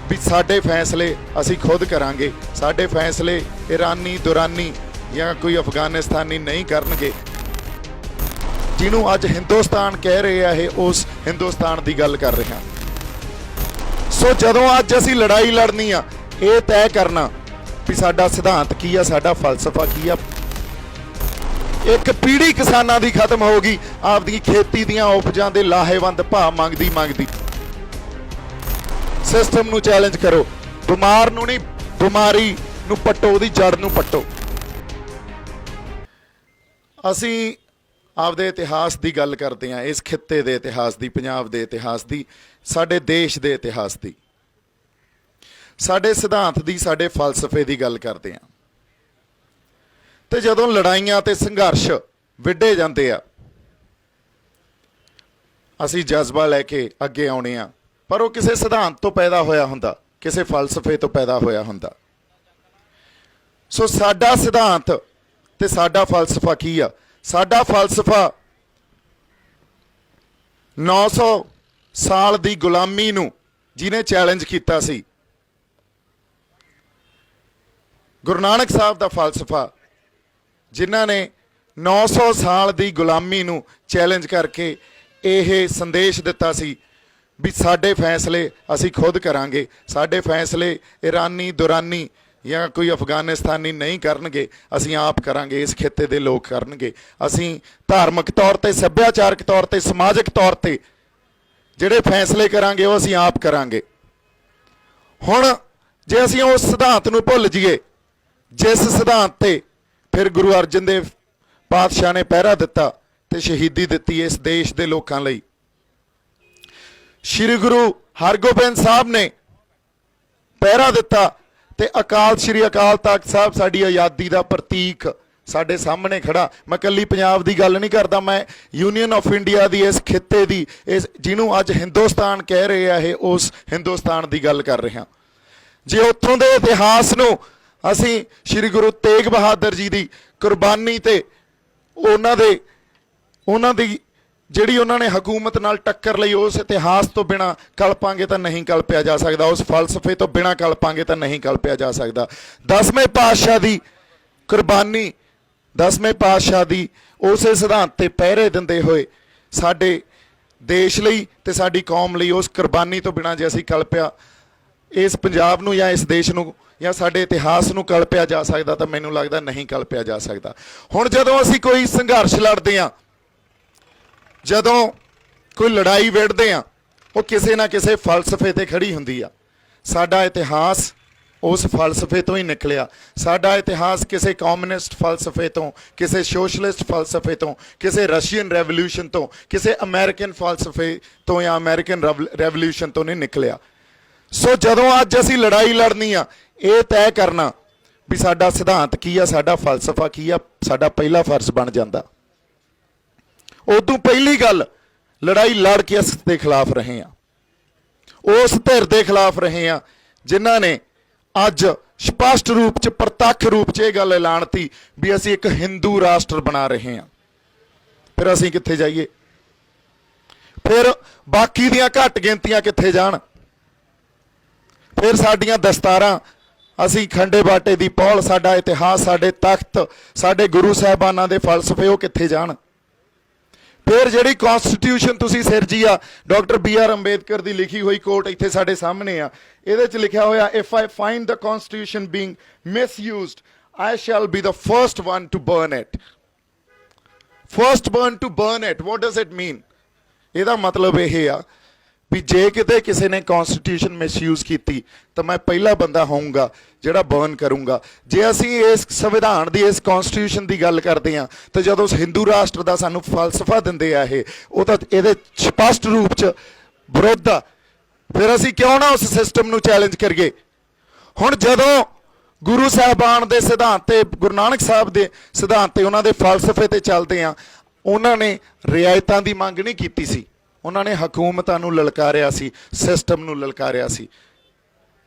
भी साडे फैसले असी खुद करांगे, साडे फैसले ईरानी दुरानी या कोई अफगानिस्तानी नहीं करनगे। जिन्हों अज हिंदुस्तान कह रहे हैं उस हिंदुस्तान की गल कर रहे हैं। सो जदों अज असी लड़ाई लड़नी आ, ये तय करना भी साडा सिद्धांत की आ, साडा फलसफा की आ। एक पीढ़ी किसानां दी खत्म होगी, आपदी खेती दीआं उपजां दे लाहेवंद भाव मंगदी मंगदी। सिस्टम नूं चैलेंज करो, बीमार नूं नहीं, बीमारी नूं पट्टो, उहदी जड़ नूं पट्टो। असीं आपदे इतिहास की गल करते हैं, इस खित्ते के इतिहास की, पंजाब के इतिहास की, साडे देश के इतिहास की, साडे सिद्धांत की, साडे फलसफे की गल करते हैं। तो जदों लड़ाइयां ते संघर्ष विढ़े जाते आ, असीं जज्बा लैके अगे आउणे आ, पर वो किसी सिद्धांत तो पैदा होया हुंदा, किसी फलसफे तो पैदा होया हुंदा। सो साडा सिद्धांत ते साडा फलसफा की आ? साडा फलसफा 900 साल की गुलामी नूं जिन्हें चैलेंज किया सी, गुरु नानक साहब का फलसफा जिन्हां ने 900 साल की गुलामी नूं चैलेंज करके यह संदेश दिता सी भी साडे फैसले असी खुद करांगे, साडे फैसले ईरानी दुरानी या कोई अफगानिस्तानी नहीं करनगे, असी आप करांगे, इस खित्ते दे लोग करनगे। असी धार्मिक तौर ते, सभ्याचारक तौर ते, समाजिक तौर ते जिहड़े फैसले करांगे वो असी आप करांगे। हुण जे असी उस सिद्धांत नूं भुल जाइए जिस सिद्धांत ते फिर गुरु अर्जन देव पातशाह ने पहरा दिता ते शहीदी दिती इस देश दे लोकां लई, श्री गुरु हरगोबिंद साहब ने पहरा दिता ते अकाल श्री अकाल तख्त साहब साडी आज़ादी का प्रतीक साडे सामने खड़ा। मैं कल्ली पंजाब की गल नहीं करता, मैं यूनीयन ऑफ इंडिया की इस खित्ते की, इस जिन्हों अज हिंदुस्तान कह रहे हैं उस हिंदुस्तान की गल कर रहे हैं। जे उत्थों के इतिहास नूं असी श्री गुरु तेग बहादुर जी की कुर्बानी ते उन्हां दी जिहड़ी उन्होंने हुकूमत नाल टक्कर लई, उस इतिहास तो बिना कल्पांगे तो नहीं कल्पिया जा सकता, उस फलसफे तो बिना कल्पांगे तो नहीं कल्पिया जा सकता। 10वें पातशाह की कुर्बानी, 10वें पातशाह की उस सिद्धांत ते पहरे दिंदे होए साडे देश लई ते साडी कौम लई उस कुर्बानी तो बिना जे असीं कल्पिया इस पंजाब नूं या इस देश नूं या साडे इतिहास नूं कल्पिया जा सकदा, तो मैनूं लगदा नहीं कल्पिया जा सकदा। हुण जदों असीं कोई संघर्ष लड़दे हां, जदों कोई लड़ाई विढ़दे आ, वो किसी ना किसी फलसफे ते खड़ी हुंदी आ। साडा इतिहास उस फलसफे तो ही निकलिया। साडा इतिहास किसी कम्युनिस्ट फलसफे तो, किसी सोशलिस्ट फलसफे तो, किसी रशियन रेवोल्यूशन तो, किसी अमेरिकन फलसफे तो या अमेरिकन रेवोल्यूशन तो नहीं निकलिया। सो जदों अज असीं लड़ाई लड़नी आ, ये तय करना भी साडा सिद्धांत की आ, साडा फलसफा की आ, साडा पहला फर्ज बन जाता। उदों पहली गल लड़ाई लड़ के इस दे खिलाफ रहे हैं, उस धिर के खिलाफ रहे हैं जिन्हां ने अज स्पष्ट रूप च प्रतख रूप च गल ऐलानती भी असीं एक हिंदू राष्ट्र बना रहे हैं। फिर असीं कित्थे जाइए, फिर बाकी दियां घट गिनतियां कित्थे जाण, फिर साडियां दस्तारां, असीं खंडे बाटे दी पौल, साडा इतिहास, साडे तख्त, साडे गुरु साहिबानां दे फलसफे वो कित्थे जाण। फिर जिहड़ी कॉन्स्टिट्यूशन तुसीं सिरजी आ, डॉक्टर BR अंबेडकर की लिखी हुई कोट इत्थे साडे सामने आ, इहदे च लिखिया होया, if I find the constitution being misused I shall be the first one to burn it. First one to burn it, what does it mean? इहदा मतलब यह आ भी जे किते किसी ने कॉन्स्टिट्यूशन मिसयूज की तो मैं पहला बंदा होऊंगा जिहड़ा बर्न करूंगा। जे असीं इस संविधान की, इस कॉन्स्टिट्यूशन की गल करते हैं तो जदों हिंदू राष्ट्र का सानू फलसफा दिंदे आ ये, वो तो ये स्पष्ट रूप च विरोध आ। फिर असीं क्यों ना उस सिस्टम नूं चैलेंज करिए। हुण जदों गुरु साहबान के सिद्धांत, गुरु नानक साहब के सिद्धांत, उन्होंने फलसफे ते चलते हैं, उन्होंने रियायतां की मंग नहीं की सी, उन्होंने हुकूमतां नूं ललकारिया सी, सिस्टम नूं ललकारिया सी।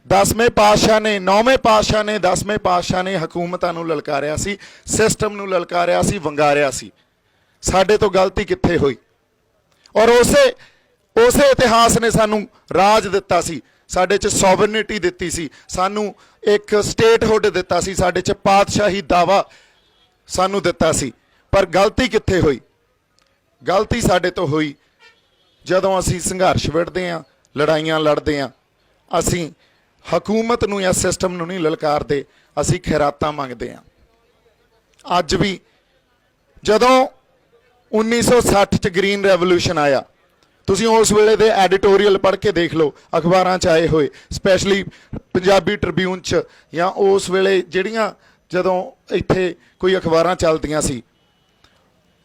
10वें पातशाह ने, 9वें पातशाह ने, 10वें पातशाह ने हुकूमतां नूं ललकारिया सी, सिस्टम नूं ललकारिया सी, वंगारिया सी। साडे तो गलती कित्थे होई? और उसे इतिहास ने सानू राज दिता सी, ਸਾਡੇ 'ਚ ਸੋਵਰਨਿਟੀ ਦਿੱਤੀ ਸੀ, ਸਾਨੂੰ ਇੱਕ ਸਟੇਟਹੁੱਡ ਦਿੱਤਾ ਸੀ, ਸਾਡੇ 'ਚ ਪਾਤਸ਼ਾਹੀ ਦਾਵਾ ਸਾਨੂੰ ਦਿੱਤਾ ਸੀ। ਪਰ ਗਲਤੀ ਕਿੱਥੇ ਹੋਈ? ਗਲਤੀ ਸਾਡੇ ਤੋਂ ਹੋਈ ਜਦੋਂ ਅਸੀਂ ਸੰਘਰਸ਼ ਵਿੱਢਦੇ ਹਾਂ, ਲੜਾਈਆਂ ਲੜਦੇ ਹਾਂ, ਅਸੀਂ ਹਕੂਮਤ ਨੂੰ ਜਾਂ ਸਿਸਟਮ ਨੂੰ ਨਹੀਂ ਲਲਕਾਰਦੇ, ਅਸੀਂ ਖੈਰਾਤਾਂ ਮੰਗਦੇ ਹਾਂ। ਅੱਜ ਵੀ ਜਦੋਂ 1960 'ਚ ਗ੍ਰੀਨ ਰੈਵੋਲੂਸ਼ਨ ਆਇਆ, ਤੁਸੀਂ ਉਸ ਵੇਲੇ ਦੇ ਐਡੀਟੋਰੀਅਲ ਪੜ੍ਹ ਕੇ ਦੇਖ ਲਓ, ਅਖਬਾਰਾਂ 'ਚ ਆਏ ਹੋਏ, ਸਪੈਸ਼ਲੀ ਪੰਜਾਬੀ ਟ੍ਰਿਬਿਊਨ 'ਚ, ਜਾਂ ਉਸ ਵੇਲੇ ਜਿਹੜੀਆਂ ਜਦੋਂ ਇੱਥੇ ਕੋਈ ਅਖਬਾਰਾਂ ਚੱਲਦੀਆਂ ਸੀ,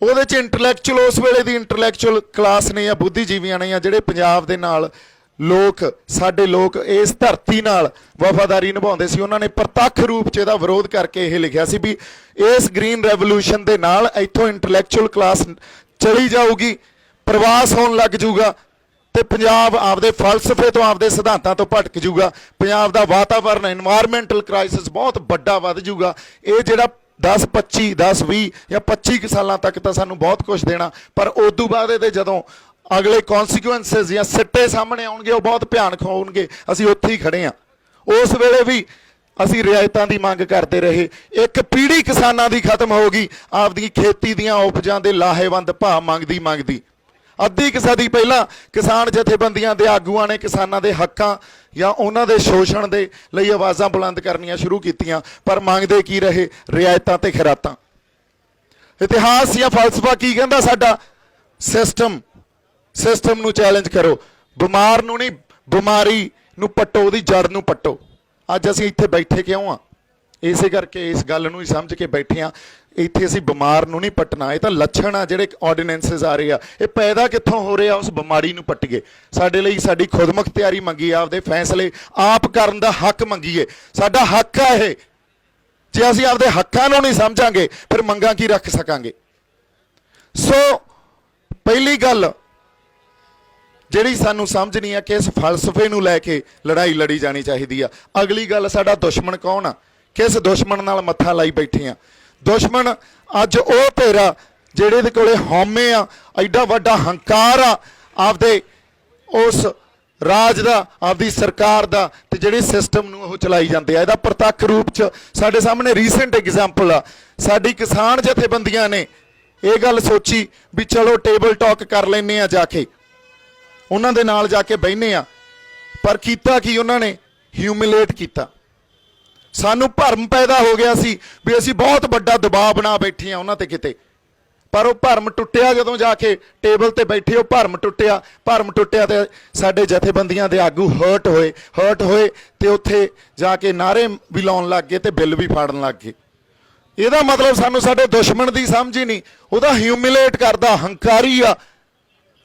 ਉਹਦੇ 'ਚ ਇੰਟਲੈਕਚੁਅਲ, ਉਸ ਵੇਲੇ ਦੀ ਇੰਟਲੈਕਚੁਅਲ ਕਲਾਸ ਨੇ ਜਾਂ ਬੁੱਧੀਜੀਵੀਆਂ ਨੇ ਜਾਂ ਜਿਹੜੇ ਪੰਜਾਬ ਦੇ ਨਾਲ ਲੋਕ, ਸਾਡੇ ਲੋਕ ਇਸ ਧਰਤੀ ਨਾਲ ਵਫਾਦਾਰੀ ਨਿਭਾਉਂਦੇ ਸੀ, ਉਹਨਾਂ ਨੇ ਪ੍ਰਤੱਖ ਰੂਪ 'ਚ ਇਹਦਾ ਵਿਰੋਧ ਕਰਕੇ ਇਹ ਲਿਖਿਆ ਸੀ ਵੀ ਇਸ ਗ੍ਰੀਨ ਰੈਵੋਲੂਸ਼ਨ ਦੇ ਨਾਲ ਇੱਥੋਂ ਇੰਟਲੈਕਚੁਅਲ ਕਲਾਸ ਚਲੀ ਜਾਊਗੀ, ਪ੍ਰਵਾਸ ਹੋਣ ਲੱਗ ਜੂਗਾ, ਤੇ ਪੰਜਾਬ ਆਪਦੇ ਫਲਸਫੇ ਤੋਂ, ਆਪਦੇ ਸਿਧਾਂਤਾਂ ਤੋਂ ਭਟਕ ਜੂਗਾ, ਪੰਜਾਬ ਦਾ ਵਾਤਾਵਰਨ, ਇਨਵਾਇਰਮੈਂਟਲ ਕ੍ਰਾਈਸਿਸ ਬਹੁਤ ਵੱਡਾ ਵੱਧ ਜੂਗਾ। ਇਹ ਜਿਹੜਾ 10 20 ਜਾਂ 25 ਸਾਲਾਂ ਤੱਕ ਤਾਂ ਸਾਨੂੰ ਬਹੁਤ ਕੁਝ ਦੇਣਾ, ਪਰ ਉਦੋਂ ਬਾਅਦ ਇਹਦੇ ਜਦੋਂ ਅਗਲੇ ਕੌਨਸੀਕੁਐਂਸਿਸ ਜਾਂ ਸਿੱਟੇ ਸਾਹਮਣੇ ਆਉਣਗੇ, ਉਹ ਬਹੁਤ ਭਿਆਨਕ ਹੋਣਗੇ। ਅਸੀਂ ਉੱਥੇ ਹੀ ਖੜੇ ਹਾਂ। ਉਸ ਵੇਲੇ ਵੀ ਅਸੀਂ ਰਿਆਇਤਾਂ ਦੀ ਮੰਗ ਕਰਦੇ ਰਹੇ। ਇੱਕ ਪੀੜ੍ਹੀ ਕਿਸਾਨਾਂ ਦੀ ਖਤਮ ਹੋ ਗਈ, ਆਪਦੀ ਖੇਤੀ ਦੀਆਂ ਉਪਜਾਂ ਦੇ ਲਾਹੇਵੰਦ ਭਾਅ ਮੰਗਦੀ। ਅੱਧੀ ਕੁ ਸਦੀ ਪਹਿਲਾਂ ਕਿਸਾਨ ਜਥੇਬੰਦੀਆਂ ਦੇ ਆਗੂਆਂ ਨੇ ਕਿਸਾਨਾਂ ਦੇ ਹੱਕਾਂ ਜਾਂ ਉਹਨਾਂ ਦੇ ਸ਼ੋਸ਼ਣ ਦੇ ਲਈ ਆਵਾਜ਼ਾਂ ਬੁਲੰਦ ਕਰਨੀਆਂ ਸ਼ੁਰੂ ਕੀਤੀਆਂ, ਪਰ ਮੰਗਦੇ ਕੀ ਰਹੇ? ਰਿਆਇਤਾਂ ਤੇ ਖੈਰਾਤਾਂ। ਇਤਿਹਾਸ ਜਾਂ ਫਲਸਫਾ ਕੀ ਕਹਿੰਦਾ? ਸਾਡਾ ਸਿਸਟਮ ਨੂੰ ਚੈਲੰਜ ਕਰੋ, ਬਿਮਾਰ ਨੂੰ ਨਹੀਂ, ਬਿਮਾਰੀ ਨੂੰ ਪੱਟੋ, ਉਹਦੀ ਜੜ ਨੂੰ ਪੱਟੋ। ਅੱਜ ਅਸੀਂ ਇੱਥੇ ਬੈਠੇ ਕਿਉਂ ਆ? ਇਸੇ ਕਰਕੇ ਇਸ ਗੱਲ ਨੂੰ ਹੀ ਸਮਝ ਕੇ ਬੈਠੇ ਆ। ਇੱਥੇ ਅਸੀਂ ਬਿਮਾਰ ਨੂੰ ਨਹੀਂ ਪੱਟਣਾ, ਇਹ ਤਾਂ ਲੱਛਣ ਆ ਜਿਹੜੇ ਆਰਡੀਨੈਂਸਸ ਆ ਰਹੇ ਆ, ਇਹ ਪੈਦਾ ਕਿੱਥੋਂ ਹੋ ਰਹੇ ਆ? ਉਸ ਬਿਮਾਰੀ ਨੂੰ ਪੱਟੀਏ। ਸਾਡੇ ਲਈ ਸਾਡੀ ਖੁਦਮੁਖਤਿਆਰੀ ਮੰਗੀ, ਆਪਦੇ ਫੈਸਲੇ ਆਪ ਕਰਨ ਦਾ ਹੱਕ ਮੰਗੀਏ। ਸਾਡਾ ਹੱਕ ਆ ਇਹ। ਜੇ ਅਸੀਂ ਆਪਦੇ ਹੱਕਾਂ ਨੂੰ ਨਹੀਂ ਸਮਝਾਂਗੇ, ਫਿਰ ਮੰਗਾਂ ਕੀ ਰੱਖ ਸਕਾਂਗੇ? ਸੋ ਪਹਿਲੀ ਗੱਲ ਜਿਹੜੀ ਸਾਨੂੰ ਸਮਝਣੀ ਆ ਕਿ ਇਸ ਫਲਸਫੇ ਨੂੰ ਲੈ ਕੇ ਲੜਾਈ ਲੜੀ ਜਾਣੀ ਚਾਹੀਦੀ ਆ। ਅਗਲੀ ਗੱਲ, ਸਾਡਾ ਦੁਸ਼ਮਣ ਕੌਣ ਆ? ਕਿਸ ਦੁਸ਼ਮਣ ਨਾਲ ਮੱਥਾ ਲਾਈ ਬੈਠੇ ਆ? ਦੁਸ਼ਮਣ ਅੱਜ ਉਹ ਤੇਰਾ ਜਿਹੜੇ ਦੇ ਕੋਲੇ ਹਉਮੈ ਆ, ਐਡਾ ਵੱਡਾ ਹੰਕਾਰ ਆ ਆਪਦੇ ਉਸ ਰਾਜ ਦਾ, ਆਪਦੀ ਸਰਕਾਰ ਦਾ, ਤੇ ਜਿਹੜੇ ਸਿਸਟਮ ਨੂੰ ਉਹ ਚਲਾਈ ਜਾਂਦੇ ਆ। ਇਹਦਾ ਪ੍ਰਤੱਖ ਰੂਪ 'ਚ ਸਾਡੇ ਸਾਹਮਣੇ ਰੀਸੈਂਟ ਐਗਜ਼ਾਮਪਲ ਆ। ਸਾਡੀ ਕਿਸਾਨ ਜਥੇਬੰਦੀਆਂ ਨੇ ਇਹ ਗੱਲ ਸੋਚੀ ਵੀ ਚਲੋ ਟੇਬਲ ਟਾਕ ਕਰ ਲੈਂਦੇ ਆ, ਜਾ ਕੇ ਉਹਨਾਂ ਦੇ ਨਾਲ ਜਾ ਕੇ ਬਹਿਨੇ ਆ, ਪਰ ਕੀਤਾ ਕੀ? ਉਹਨਾਂ ਨੇ ਹਿਊਮਿਲੇਟ ਕੀਤਾ। ਸਾਨੂੰ ਭਰਮ ਪੈਦਾ ਹੋ ਗਿਆ ਸੀ ਵੀ ਅਸੀਂ ਬਹੁਤ ਵੱਡਾ ਦਬਾਅ ਬਣਾ ਬੈਠੇ ਆ ਉਹਨਾਂ ਤੇ ਕਿਤੇ, ਪਰ ਉਹ ਭਰਮ ਟੁੱਟਿਆ। ਜਦੋਂ ਜਾ ਕੇ ਟੇਬਲ ਤੇ ਬੈਠੇ ਉਹ ਭਰਮ ਟੁੱਟਿਆ ਤੇ ਸਾਡੇ ਜਥੇਬੰਦੀਆਂ ਦੇ ਆਗੂ ਹਰਟ ਹੋਏ ਤੇ ਉੱਥੇ ਜਾ ਕੇ ਨਾਅਰੇ ਵੀ ਲਾਉਣ ਲੱਗ ਗਏ ਤੇ ਬਿੱਲ ਵੀ ਫਾੜਨ ਲੱਗ ਗਏ। ਇਹਦਾ ਮਤਲਬ ਸਾਨੂੰ ਸਾਡੇ ਦੁਸ਼ਮਣ ਦੀ ਸਮਝ ਹੀ ਨਹੀਂ, ਉਹਦਾ ਹਿਊਮਿਲੇਟ ਕਰਦਾ, ਹੰਕਾਰੀ ਆ।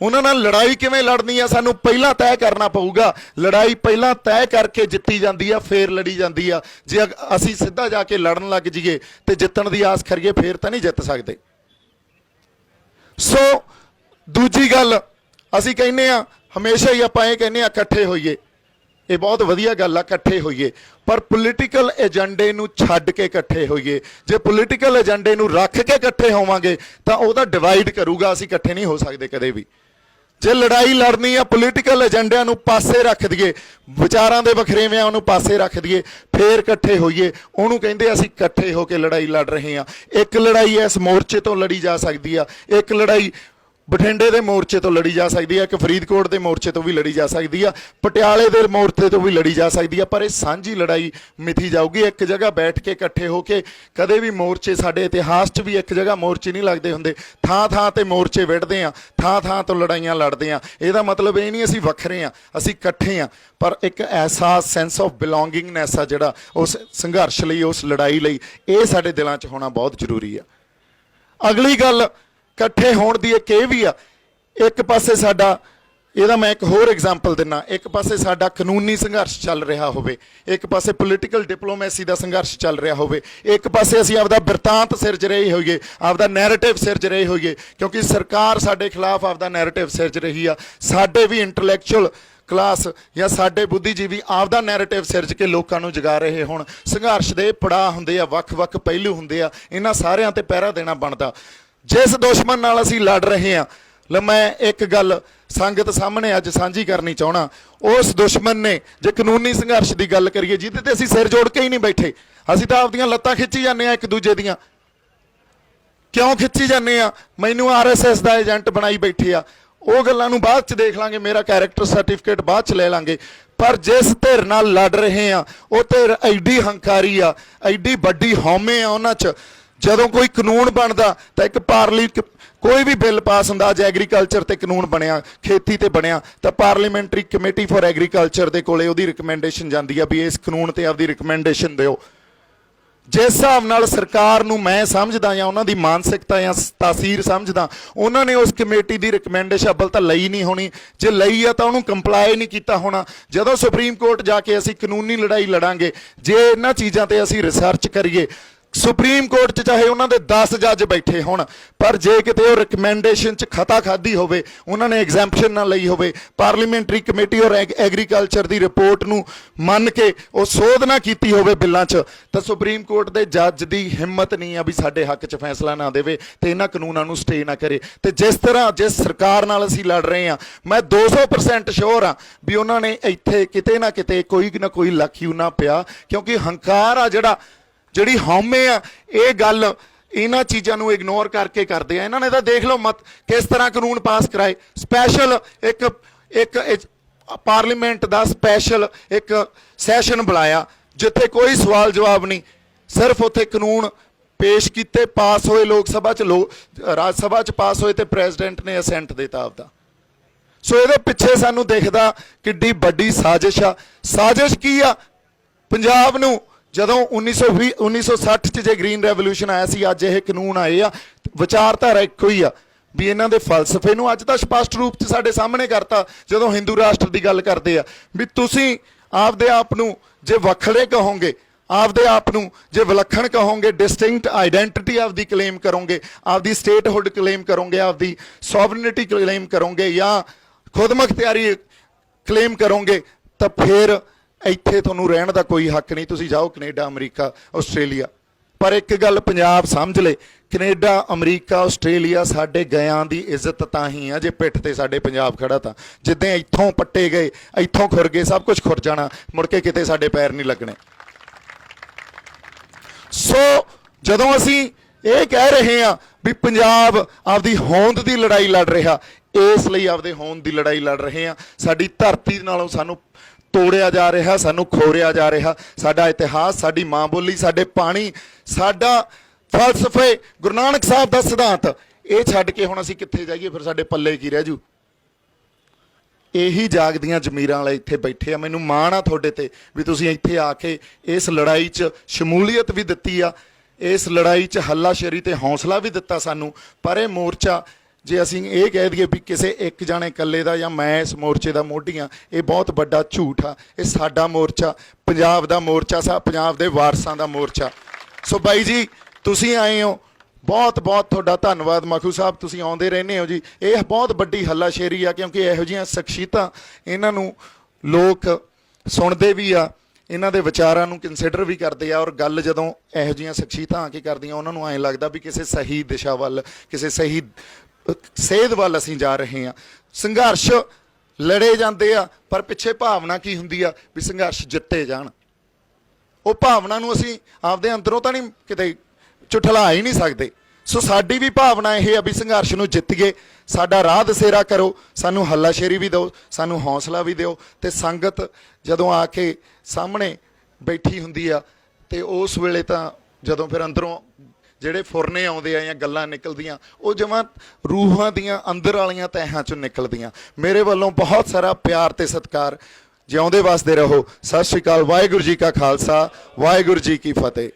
ਉਹਨਾਂ ਨਾਲ ਲੜਾਈ ਕਿਵੇਂ ਲੜਨੀ ਆ? ਸਾਨੂੰ ਪਹਿਲਾਂ ਤੈਅ ਕਰਨਾ ਪਊਗਾ। ਲੜਾਈ ਪਹਿਲਾਂ ਤੈਅ ਕਰਕੇ ਜਿੱਤੀ ਜਾਂਦੀ ਆ, ਫੇਰ ਲੜੀ ਜਾਂਦੀ ਆ। ਜੇ ਅਸੀਂ ਸਿੱਧਾ ਜਾ ਕੇ ਲੜਨ ਲੱਗ ਜਾਈਏ ਤੇ ਜਿੱਤਣ ਦੀ ਆਸ ਕਰੀਏ, ਫੇਰ ਤਾਂ ਨਹੀਂ ਜਿੱਤ ਸਕਦੇ। ਸੋ ਦੂਜੀ ਗੱਲ, ਅਸੀਂ ਕਹਿੰਦੇ ਆ ਹਮੇਸ਼ਾ ਹੀ, ਆਪਾਂ ਇਹ ਕਹਿੰਦੇ ਆ ਇਕੱਠੇ ਹੋਈਏ। ਇਹ ਬਹੁਤ ਵਧੀਆ ਗੱਲ ਆ, ਇਕੱਠੇ ਹੋਈਏ, ਪਰ ਪੋਲੀਟੀਕਲ ਏਜੰਡੇ ਨੂੰ ਛੱਡ ਕੇ ਇਕੱਠੇ ਹੋਈਏ। ਜੇ ਪੋਲੀਟੀਕਲ ਏਜੰਡੇ ਨੂੰ ਰੱਖ ਕੇ ਇਕੱਠੇ ਹੋਵਾਂਗੇ ਤਾਂ ਉਹਦਾ ਡਿਵਾਈਡ ਕਰੂਗਾ, ਅਸੀਂ ਇਕੱਠੇ ਨਹੀਂ ਹੋ ਸਕਦੇ ਕਦੇ ਵੀ। ਜੇ ਲੜਾਈ ਲੜਨੀ ਆ, ਪੋਲੀਟੀਕਲ ਏਜੰਡਿਆਂ ਨੂੰ ਪਾਸੇ ਰੱਖ ਦਈਏ, ਵਿਚਾਰਾਂ ਦੇ ਵਖਰੇਵਿਆਂ ਨੂੰ ਪਾਸੇ ਰੱਖ ਦਈਏ, ਫੇਰ ਇਕੱਠੇ ਹੋਈਏ। ਉਹਨੂੰ ਕਹਿੰਦੇ ਅਸੀਂ ਇਕੱਠੇ ਹੋ ਕੇ ਲੜਾਈ ਲੜ ਰਹੇ ਹਾਂ। ਇੱਕ ਲੜਾਈ ਇਸ ਮੋਰਚੇ ਤੋਂ ਲੜੀ ਜਾ ਸਕਦੀ ਆ, ਇੱਕ ਲੜਾਈ ਬਠਿੰਡੇ ਦੇ ਮੋਰਚੇ ਤੋਂ ਲੜੀ ਜਾ ਸਕਦੀ ਹੈ, ਇੱਕ ਫਰੀਦਕੋਟ ਦੇ ਮੋਰਚੇ ਤੋਂ ਵੀ ਲੜੀ ਜਾ ਸਕਦੀ ਆ, ਪਟਿਆਲੇ ਦੇ ਮੋਰਚੇ ਤੋਂ ਵੀ ਲੜੀ ਜਾ ਸਕਦੀ ਆ, ਪਰ ਇਹ ਸਾਂਝੀ ਲੜਾਈ ਮਿਥੀ ਜਾਊਗੀ। ਇੱਕ ਜਗ੍ਹਾ ਬੈਠ ਕੇ ਇਕੱਠੇ ਹੋ ਕੇ ਕਦੇ ਵੀ ਮੋਰਚੇ, ਸਾਡੇ ਇਤਿਹਾਸ 'ਚ ਵੀ ਇੱਕ ਜਗ੍ਹਾ ਮੋਰਚੇ ਨਹੀਂ ਲੱਗਦੇ ਹੁੰਦੇ, ਥਾਂ ਤੇ ਮੋਰਚੇ ਵਿੱਢਦੇ ਆ, ਥਾਂ ਤੋਂ ਲੜਾਈਆਂ ਲੜਦੇ ਆ। ਇਹਦਾ ਮਤਲਬ ਇਹ ਨਹੀਂ ਅਸੀਂ ਵੱਖਰੇ ਆ, ਅਸੀਂ ਇਕੱਠੇ ਆ, ਪਰ ਇੱਕ ਐਸਾ ਸੈਂਸ ਆਫ ਬਿਲੋਂਗਿੰਗਨੈਸ ਆ ਜਿਹੜਾ ਉਸ ਸੰਘਰਸ਼ ਲਈ, ਉਸ ਲੜਾਈ ਲਈ, ਇਹ ਸਾਡੇ ਦਿਲਾਂ 'ਚ ਹੋਣਾ ਬਹੁਤ ਜ਼ਰੂਰੀ ਆ। ਅਗਲੀ ਗੱਲ ਇਕੱਠੇ ਹੋਣ ਦੀ ਇੱਕ ਇਹ ਵੀ ਆ, ਇੱਕ ਪਾਸੇ ਸਾਡਾ, ਇਹਦਾ ਮੈਂ ਇੱਕ ਹੋਰ ਐਗਜ਼ਾਮਪਲ ਦਿੰਨਾ, ਇੱਕ ਪਾਸੇ ਸਾਡਾ ਕਾਨੂੰਨੀ ਸੰਘਰਸ਼ ਚੱਲ ਰਿਹਾ ਹੋਵੇ, ਇੱਕ ਪਾਸੇ ਪੋਲੀਟੀਕਲ ਡਿਪਲੋਮੈਸੀ ਦਾ ਸੰਘਰਸ਼ ਚੱਲ ਰਿਹਾ ਹੋਵੇ, ਇੱਕ ਪਾਸੇ ਅਸੀਂ ਆਪਦਾ ਬਿਰਤਾਂਤ ਸਿਰਜ ਰਹੇ ਹੋਈਏ, ਆਪਦਾ ਨੈਰੇਟਿਵ ਸਿਰਜ ਰਹੇ ਹੋਈਏ, ਕਿਉਂਕਿ ਸਰਕਾਰ ਸਾਡੇ ਖਿਲਾਫ ਆਪਦਾ ਨੈਰੇਟਿਵ ਸਿਰਜ ਰਹੀ ਆ। ਸਾਡੇ ਵੀ ਇੰਟਲੈਕਚੁਅਲ ਕਲਾਸ ਜਾਂ ਸਾਡੇ ਬੁੱਧੀਜੀਵੀ ਆਪਦਾ ਨੈਰੇਟਿਵ ਸਿਰਜ ਕੇ ਲੋਕਾਂ ਨੂੰ ਜਗਾ ਰਹੇ ਹੋਣ। ਸੰਘਰਸ਼ ਦੇ ਪੜਾਅ ਹੁੰਦੇ ਆ, ਵੱਖ-ਵੱਖ ਪਹਿਲੂ ਹੁੰਦੇ ਆ, ਇਹਨਾਂ ਸਾਰਿਆਂ ਤੇ ਪਹਿਰਾ ਦੇਣਾ ਬਣਦਾ। ਜਿਸ ਦੁਸ਼ਮਣ ਨਾਲ ਅਸੀਂ ਲੜ ਰਹੇ ਹਾਂ, ਲੈ मैं एक गल संगत सामने अज साझी करनी चाहना। उस दुश्मन ने जे कानूनी संघर्ष की गल करिए जिहदे ते असीं सिर जोड़ के ही नहीं बैठे, असीं तां आपदियां लत्तां खिच्ची जाने एक दूजे दियां। क्यों खिच्ची जाने आ? मैनू RSS का एजेंट बनाई बैठे आ। ਉਹ ਗੱਲਾਂ ਨੂੰ ਬਾਅਦ ਚ ਦੇਖ ਲਾਂਗੇ, ਮੇਰਾ ਕੈਰੈਕਟਰ ਸਰਟੀਫਿਕੇਟ ਬਾਅਦ ਚ ਲੈ ਲਾਂਗੇ। ਪਰ ਜਿਸ ਧਿਰ ਨਾਲ ਲੜ ਰਹੇ ਆ ਉਹ ਧਿਰ ਐਡੀ ਹੰਕਾਰੀ ਆ, ਐਡੀ ਵੱਡੀ ਹਉਮੈ ਆ ਉਹਨਾਂ ਚ। ਜਦੋਂ ਕੋਈ ਕਾਨੂੰਨ ਬਣਦਾ ਤਾਂ ਇੱਕ ਕੋਈ ਵੀ ਬਿੱਲ ਪਾਸ ਹੁੰਦਾ, ਅੱਜ ਐਗਰੀਕਲਚਰ ਤੇ ਕਾਨੂੰਨ ਬਣਿਆ, ਖੇਤੀ ਤੇ ਬਣਿਆ, ਤਾਂ ਪਾਰਲੀਮੈਂਟਰੀ ਕਮੇਟੀ ਫॉर ਐਗਰੀਕਲਚਰ ਦੇ ਕੋਲੇ ਉਹਦੀ ਰਿਕਮੈਂਡੇਸ਼ਨ ਜਾਂਦੀ ਆ ਵੀ ਇਸ ਕਾਨੂੰਨ ਤੇ ਆਪਦੀ ਰਿਕਮੈਂਡੇਸ਼ਨ ਦਿਓ। जिस हिसाब नाल सरकार नूं मैं समझदा या उन्हां दी मानसिकता या तासीर समझदा, उन्होंने उस कमेटी की रिकमेंडेशन अव्वल तां लई नहीं होनी, जे लई आ तां उहनूं कंप्लाई नहीं कीता होना। जदों सुप्रीम कोर्ट जाके असीं कानूनी लड़ाई लड़ांगे, जे इन्हां चीज़ां ते असीं रिसर्च करिए, सुप्रीम कोर्ट च चाहे उन्होंने 10 जज बैठे होण, पर जे किते वो रिकमेंडेशन च खता खाधी होवे, उन्होंने एग्जैम्पशन ना लई होवे, पार्लीमेंटरी कमेटी और एग्रीकल्चर की रिपोर्ट नूं मन के वो सोध ना कीती होवे बिल्लां च, तां सुप्रीम कोर्ट के जज की हिम्मत नहीं आ भी साडे हक च फैसला ना देवे ते इन्हां कानूनां नूं स्टे ना करे। ते जिस तरह जिस सरकार नाल असीं लड़ रहे हैं, मैं 200% श्योर हाँ भी उन्होंने इत्थे किते ना किते कोई ना कोई लखयूना पिया, क्योंकि हंकार आ ਜਿਹੜੀ ਹਉਮੈ ਆ, ਇਹ ਗੱਲ ਇਹਨਾਂ ਚੀਜ਼ਾਂ ਨੂੰ ਇਗਨੋਰ ਕਰਕੇ ਕਰਦੇ ਆ। ਇਹਨਾਂ ਨੇ ਤਾਂ ਦੇਖ ਲਓ ਮਤ ਕਿਸ ਤਰ੍ਹਾਂ ਕਾਨੂੰਨ ਪਾਸ ਕਰਾਏ। ਸਪੈਸ਼ਲ ਇੱਕ ਪਾਰਲੀਮੈਂਟ ਦਾ ਸਪੈਸ਼ਲ ਇੱਕ ਸੈਸ਼ਨ ਬੁਲਾਇਆ ਜਿੱਥੇ ਕੋਈ ਸਵਾਲ ਜਵਾਬ ਨਹੀਂ, ਸਿਰਫ ਉੱਥੇ ਕਾਨੂੰਨ ਪੇਸ਼ ਕੀਤੇ, ਪਾਸ ਹੋਏ, ਲੋਕ ਸਭਾ 'ਚ ਰਾਜ ਸਭਾ 'ਚ ਪਾਸ ਹੋਏ ਤੇ ਪ੍ਰੈਜ਼ੀਡੈਂਟ ਨੇ ਅਸੈਂਟ ਦਿੱਤਾ ਆਪਦਾ। ਸੋ ਇਹਦੇ ਪਿੱਛੇ ਸਾਨੂੰ ਦਿਖਦਾ ਕਿੱਡੀ ਵੱਡੀ ਸਾਜ਼ਿਸ਼ ਆ। ਸਾਜ਼ਿਸ਼ ਕੀ ਆ? ਪੰਜਾਬ ਨੂੰ ਜਦੋਂ 1960 ਚ ਜੇ ਗ੍ਰੀਨ ਰੈਵੋਲੂਸ਼ਨ ਆਇਆ ਸੀ, ਅੱਜ ਇਹ ਕਾਨੂੰਨ ਆਏ ਆ, ਵਿਚਾਰਧਾਰਾ ਇੱਕੋ ਹੀ ਆ ਵੀ ਇਹਨਾਂ ਦੇ ਫਲਸਫੇ ਨੂੰ ਅੱਜ ਤਾਂ ਸਪਸ਼ਟ ਰੂਪ ਚ ਸਾਡੇ ਸਾਹਮਣੇ ਕਰਤਾ। ਜਦੋਂ ਹਿੰਦੂ ਰਾਸ਼ਟਰ ਦੀ ਗੱਲ ਕਰਦੇ ਆ ਵੀ ਤੁਸੀਂ ਆਪਦੇ ਆਪ ਨੂੰ ਜੇ ਵੱਖਰੇ ਕਹੋਗੇ, ਆਪਦੇ ਆਪ ਨੂੰ ਜੇ ਵਿਲੱਖਣ ਕਹੋਗੇ, ਡਿਸਟਿੰਕਟ ਆਈਡੈਂਟੀਟੀ ਆਪਦੀ ਕਲੇਮ ਕਰੋਗੇ, ਆਪਦੀ ਸਟੇਟਹੁੱਡ ਕਲੇਮ ਕਰੋਗੇ, ਆਪਦੀ ਸੋਵਰਨਿਟੀ ਕਲੇਮ ਕਰੋਗੇ ਜਾਂ ਖੁਦਮੁਖਤਿਆਰੀ ਕਲੇਮ ਕਰੋਗੇ, ਤਾਂ ਫਿਰ ਇੱਥੇ ਤੁਹਾਨੂੰ ਰਹਿਣ ਦਾ ਕੋਈ ਹੱਕ ਨਹੀਂ। ਤੁਸੀਂ ਜਾਓ ਕੈਨੇਡਾ, ਅਮਰੀਕਾ, ਆਸਟ੍ਰੇਲੀਆ। ਪਰ ਇੱਕ ਗੱਲ ਪੰਜਾਬ ਸਮਝ ਲੈ, ਕੈਨੇਡਾ, ਅਮਰੀਕਾ, ਆਸਟ੍ਰੇਲੀਆ ਸਾਡੇ ਗਿਆਂ ਦੀ ਇੱਜ਼ਤ ਤਾਂ ਹੀ ਆ ਜੇ ਪਿੱਠ ਤੇ ਸਾਡੇ ਪੰਜਾਬ ਖੜਾ। ਤਾਂ ਜਿੱਦਾਂ ਇੱਥੋਂ ਪੱਟੇ ਗਏ, ਇੱਥੋਂ ਖੁਰ ਗਏ, ਸਭ ਕੁਝ ਖੁਰ ਜਾਣਾ, ਮੁੜ ਕੇ ਕਿਤੇ ਸਾਡੇ ਪੈਰ ਨਹੀਂ ਲੱਗਣੇ। ਸੋ ਜਦੋਂ ਅਸੀਂ ਇਹ ਕਹਿ ਰਹੇ ਹਾਂ ਵੀ ਪੰਜਾਬ ਆਪਦੀ ਹੋਂਦ ਦੀ ਲੜਾਈ ਲੜ ਰਿਹਾ, ਇਸ ਲਈ ਆਪਦੇ ਹੋਂਦ ਦੀ ਲੜਾਈ ਲੜ ਰਹੇ ਹਾਂ। ਸਾਡੀ ਧਰਤੀ ਨਾਲੋਂ ਸਾਨੂੰ ਤੋੜਿਆ ਜਾ ਰਿਹਾ, ਸਾਨੂੰ ਖੋਰਿਆ ਜਾ ਰਿਹਾ। ਸਾਡਾ ਇਤਿਹਾਸ, ਸਾਡੀ ਮਾਂ ਬੋਲੀ, ਸਾਡੇ ਪਾਣੀ, ਸਾਡਾ ਫਲਸਫੇ, ਗੁਰੂ ਨਾਨਕ ਸਾਹਿਬ ਦਾ ਸਿਧਾਂਤ, ਇਹ ਛੱਡ ਕੇ ਹੁਣ ਅਸੀਂ ਕਿੱਥੇ ਜਾਈਏ? ਫਿਰ ਸਾਡੇ ਪੱਲੇ ਕੀ ਰਹਿ ਜੂ? ਇਹੀ ਜਾਗਦੀਆਂ ਜ਼ਮੀਰਾਂ ਵਾਲੇ ਇੱਥੇ ਬੈਠੇ ਆ। ਮੈਨੂੰ ਮਾਣ ਆ ਤੁਹਾਡੇ ਤੇ ਵੀ ਤੁਸੀਂ ਇੱਥੇ ਆ ਕੇ ਇਸ ਲੜਾਈ 'ਚ ਸ਼ਮੂਲੀਅਤ ਵੀ ਦਿੱਤੀ ਆ, ਇਸ ਲੜਾਈ 'ਚ ਹੱਲਾਸ਼ੇਰੀ ਤੇ ਹੌਸਲਾ ਵੀ ਦਿੱਤਾ ਸਾਨੂੰ। ਪਰ ਇਹ ਮੋਰਚਾ ਜੇ ਅਸੀਂ ਇਹ ਕਹਿ ਦਈਏ ਵੀ ਕਿਸੇ ਇੱਕ ਜਾਣੇ ਇਕੱਲੇ ਦਾ ਜਾਂ ਮੈਂ ਇਸ ਮੋਰਚੇ ਦਾ ਮੋਢੀ ਹਾਂ, ਇਹ ਬਹੁਤ ਵੱਡਾ ਝੂਠ ਆ। ਇਹ ਸਾਡਾ ਮੋਰਚਾ, ਪੰਜਾਬ ਦਾ ਮੋਰਚਾ, ਪੰਜਾਬ ਦੇ ਵਾਰਸਾਂ ਦਾ ਮੋਰਚਾ। ਸੋ ਬਾਈ ਜੀ, ਤੁਸੀਂ ਆਏ ਹੋ, ਬਹੁਤ ਬਹੁਤ ਤੁਹਾਡਾ ਧੰਨਵਾਦ। ਮਖੂ ਸਾਹਿਬ, ਤੁਸੀਂ ਆਉਂਦੇ ਰਹਿੰਦੇ ਹੋ ਜੀ। ਇਹ ਬਹੁਤ ਵੱਡੀ ਹੱਲਾਸ਼ੇਰੀ ਆ, ਕਿਉਂਕਿ ਇਹੋ ਜਿਹੀਆਂ ਸ਼ਖਸੀਅਤਾਂ, ਇਹਨਾਂ ਨੂੰ ਲੋਕ ਸੁਣਦੇ ਵੀ ਆ, ਇਹਨਾਂ ਦੇ ਵਿਚਾਰਾਂ ਨੂੰ ਕੰਸੀਡਰ ਵੀ ਕਰਦੇ ਆ। ਔਰ ਗੱਲ ਜਦੋਂ ਇਹੋ ਜਿਹੀਆਂ ਸ਼ਖਸੀਅਤਾਂ ਆ ਕੇ ਕਰਦੀਆਂ, ਉਹਨਾਂ ਨੂੰ ਐਂ ਲੱਗਦਾ ਵੀ ਕਿਸੇ ਸਹੀ ਦਿਸ਼ਾ ਵੱਲ, ਕਿਸੇ ਸਹੀ ਸੇਧ ਵੱਲ ਅਸੀਂ ਜਾ ਰਹੇ ਹਾਂ। ਸੰਘਰਸ਼ ਲੜੇ ਜਾਂਦੇ ਆ, ਪਰ ਪਿੱਛੇ ਭਾਵਨਾ ਕੀ ਹੁੰਦੀ ਆ ਵੀ ਸੰਘਰਸ਼ ਜਿੱਤੇ ਜਾਣ। ਉਹ ਭਾਵਨਾ ਨੂੰ ਅਸੀਂ ਆਪਦੇ ਅੰਦਰੋਂ ਤਾਂ ਨਹੀਂ ਕਿਤੇ ਝੁਠਲਾ ਹੀ ਨਹੀਂ ਸਕਦੇ। ਸੋ ਸਾਡੀ ਵੀ ਭਾਵਨਾ ਇਹ ਆ ਵੀ ਸੰਘਰਸ਼ ਨੂੰ ਜਿੱਤੀਏ। ਸਾਡਾ ਰਾਹ ਦਸੇਰਾ ਕਰੋ, ਸਾਨੂੰ ਹੱਲਾਸ਼ੇਰੀ ਵੀ ਦਿਓ, ਸਾਨੂੰ ਹੌਸਲਾ ਵੀ ਦਿਓ। ਤੇ ਸੰਗਤ ਜਦੋਂ ਆ ਕੇ ਸਾਹਮਣੇ ਬੈਠੀ ਹੁੰਦੀ ਆ, ਤੇ ਉਸ ਵੇਲੇ ਤਾਂ ਜਦੋਂ ਫਿਰ ਅੰਦਰੋਂ ਜਿਹੜੇ ਫੁਰਨੇ ਆਉਂਦੇ ਆ ਜਾਂ ਗੱਲਾਂ ਨਿਕਲਦੀਆਂ, ਉਹ ਜਮਾਂ ਰੂਹਾਂ ਦੀਆਂ ਅੰਦਰ ਵਾਲੀਆਂ ਤਹਿਾਂ 'ਚੋਂ ਨਿਕਲਦੀਆਂ। ਮੇਰੇ ਵੱਲੋਂ ਬਹੁਤ ਸਾਰਾ ਪਿਆਰ ਤੇ ਸਤਿਕਾਰ। ਜਿਉਂਦੇ ਵਸਦੇ ਰਹੋ। ਸਤਿ ਸ਼੍ਰੀ ਅਕਾਲ। ਵਾਹਿਗੁਰੂ ਜੀ ਕਾ ਖਾਲਸਾ, ਵਾਹਿਗੁਰੂ ਜੀ ਕੀ ਫਤਿਹ।